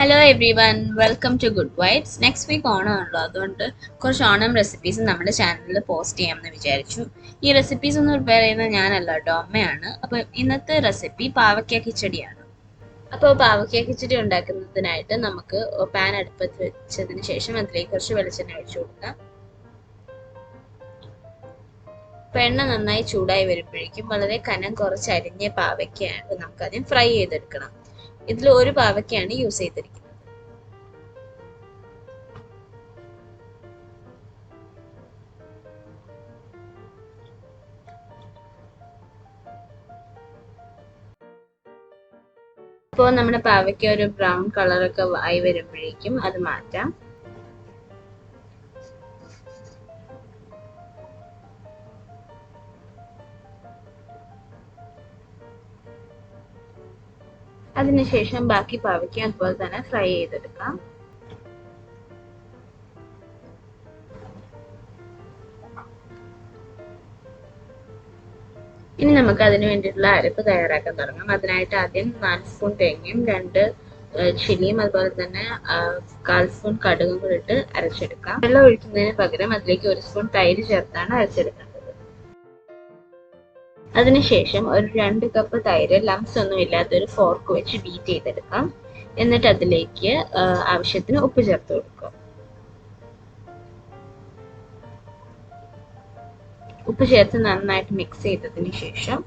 Hello everyone, welcome to Good Vibes. Next week ഓണമാണല്ലോ, അതുകൊണ്ട് കുറച്ച് Onam recipes നമ്മുടെ ചാനലിൽ പോസ്റ്റ് ചെയ്യാമെന്ന് വിചാരിച്ചു. ഈ റെസിപ്പീസ് ഒന്നും പ്രിപ്പയർ ചെയ്യുന്നത് ഞാനല്ല കേട്ടോ, അമ്മയാണ്. അപ്പോൾ ഇന്നത്തെ റെസിപ്പി പാവയ്ക്ക കിച്ചടിയാണ്. അപ്പോൾ പാവയ്ക്ക കിച്ചടി ഉണ്ടാക്കുന്നതിനായിട്ട് നമുക്ക് പാൻ അടുപ്പത്ത് വെച്ചതിന് ശേഷം അതിലേക്ക് കുറച്ച് വെളിച്ചെണ്ണ ഒഴിച്ചു കൊടുക്കാം. അപ്പോൾ എണ്ണ നന്നായി ചൂടായി വരുമ്പോഴേക്കും വളരെ കനം കുറച്ച് അരിഞ്ഞ പാവയ്ക്കയാണ് നമുക്കാദ്യം ഫ്രൈ ചെയ്തെടുക്കണം. ഇതിൽ ഒരു പാവയ്ക്കയാണ് യൂസ് ചെയ്തിരിക്കുന്നത്. ഇപ്പോൾ നമ്മുടെ പാവയ്ക്ക ഒരു ബ്രൗൺ കളറൊക്കെ ആയി വരുമ്പോഴേക്കും അത് മാറ്റാം. അതിനുശേഷം ബാക്കി പാവയ്ക്ക അതുപോലെ തന്നെ ഫ്രൈ ചെയ്തെടുക്കാം. ഇനി നമുക്ക് അതിന് വേണ്ടിയിട്ടുള്ള അരപ്പ് തയ്യാറാക്കാൻ തുടങ്ങാം. അതിനായിട്ട് ആദ്യം 4 സ്പൂൺ തേങ്ങയും 2 ചില്ലിയും അതുപോലെ തന്നെ 1/4 സ്പൂൺ കടുകും കൂടി ഇട്ട് അരച്ചെടുക്കാം. വെള്ളം ഒഴിക്കുന്നതിന് പകരം അതിലേക്ക് 1 സ്പൂൺ തൈര് ചേർത്താണ് അരച്ചെടുക്കേണ്ടത്. അതിനുശേഷം ഒരു 2 കപ്പ് തൈര് ലംസ് ഒന്നും ഇല്ലാത്ത ഒരു ഫോർക്ക് വെച്ച് ബീറ്റ് ചെയ്തെടുക്കാം. എന്നിട്ട് അതിലേക്ക് ആവശ്യത്തിന് ഉപ്പ് ചേർത്ത് കൊടുക്കുക. ഉപ്പ് ചേർത്ത് നന്നായിട്ട് മിക്സ് ചെയ്തതിന് ശേഷം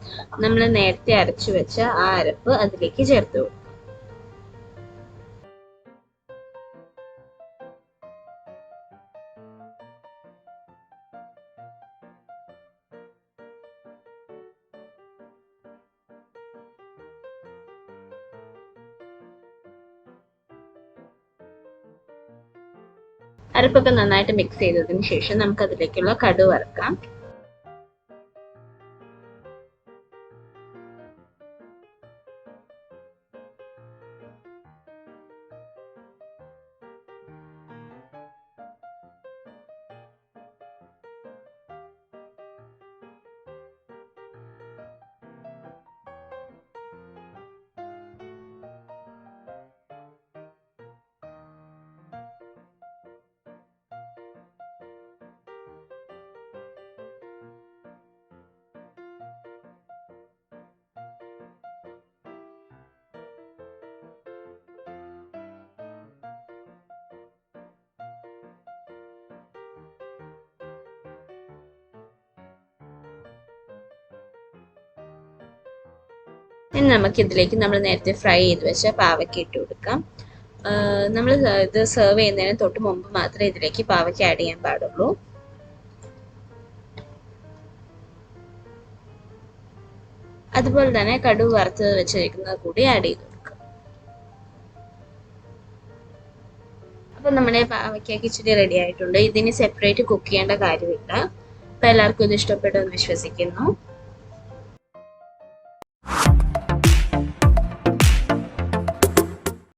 നമ്മൾ നേരത്തെ അരച്ചു വെച്ച ആ അരപ്പ് അതിലേക്ക് ചേർത്ത് കൊടുക്കുക. അരപ്പൊക്കെ നന്നായിട്ട് മിക്സ് ചെയ്തതിന് ശേഷം നമുക്ക് അതിലേക്കുള്ള കടുക് വറുക്കാം. ഇനി നമുക്ക് ഇതിലേക്ക് നമ്മൾ നേരത്തെ ഫ്രൈ ചെയ്ത് വെച്ച പാവയ്ക്ക ഇട്ട് കൊടുക്കാം. നമ്മൾ ഇത് സെർവ് ചെയ്യുന്നതിന് തൊട്ട് മുമ്പ് മാത്രമേ ഇതിലേക്ക് പാവയ്ക്ക ആഡ് ചെയ്യാൻ പാടുള്ളൂ. അതുപോലെ തന്നെ കടുക് വറുത്ത് വെച്ചിരിക്കുന്നത് കൂടി ആഡ് ചെയ്ത് കൊടുക്കുക. അപ്പം നമ്മുടെ പാവയ്ക്ക കിച്ചടി റെഡി ആയിട്ടുണ്ട്. ഇതിന് സെപ്പറേറ്റ് കുക്ക് ചെയ്യേണ്ട കാര്യമില്ല. അപ്പം എല്ലാവർക്കും ഇത് ഇഷ്ടപ്പെട്ടു എന്ന് വിശ്വസിക്കുന്നു.